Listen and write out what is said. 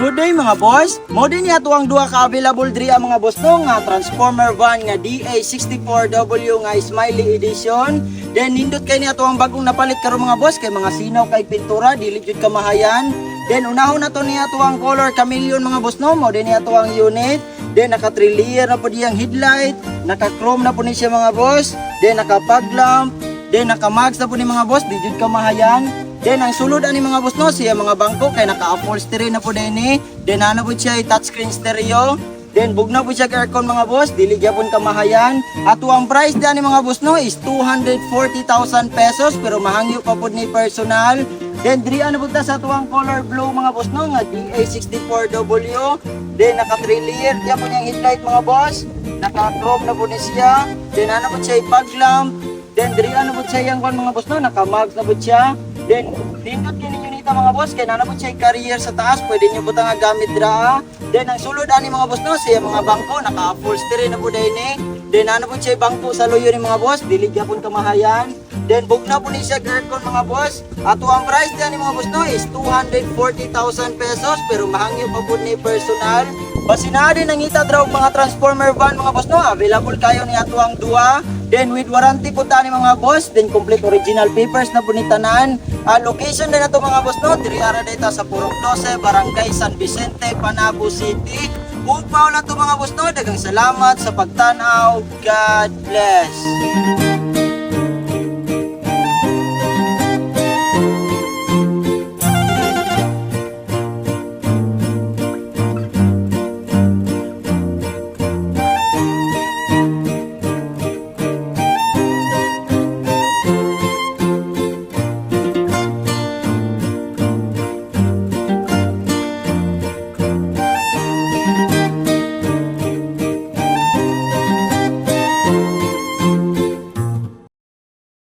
Good day mga boss. Mo din ato ang duha ka available diri mga boss no nga transformer van nga DA64W nga Smiley edition. Then nindot kay ni ato ang bagong napalit karon mga boss kay mga sinaw kay pintura dili jud kamahayan. Then unahon na to ni ato ang color chameleon mga boss no. Mo din ato ang unit. Then naka 3 layer na po diyang headlight, naka chrome na po ni siya mga boss. Then naka fog lamp, then naka mags na po ni mga boss, di jud kamahayan. Then ang sulod ani mga boss no siya mga bangko kay naka-upholstery na po dinhi. Then ano po siya touchscreen stereo. Then bugna po siya aircon mga boss, dili gyapon kamahayan. Ato ang price dani mga boss no is 240,000 pesos pero mahangyo pa pud ni personal. Then diri ano pud ta sa tuwang color blue mga boss no nga DA64W. Then naka 3 layer diya po niyang headlight mga boss. Naka chrome na po ni siya. Then ano po siya fog lamp. Then diri ano po siya yang mga boss no naka mags na po siya. Then, pindot kini nyo nito mga boss, kaya nanapot siya carrier sa taas, pwede nyo butang gamit dra. Then, ang sulod ani mga boss no, siya mga bangko, naka-upholstery na po dahil ni. Then, nanapot siya bangko sa loyo ni mga boss, diligya po kamahayan. Then, bugna po ni siya aircon mga boss. Ato ang price diyan ni mga boss no is 240,000 pesos, pero mahangyo pa po ni personal. Basina din ang ita draw mga transformer van mga boss no, available kayo ni ato ang duha. Then with warranty po tani mga boss, then complete original papers na po ni tanan. Location din na to mga boss no, diri ara data sa Purok 12, Barangay San Vicente, Panabo City. Ugpaw na to mga boss no, daghang salamat sa pagtanaw. God bless.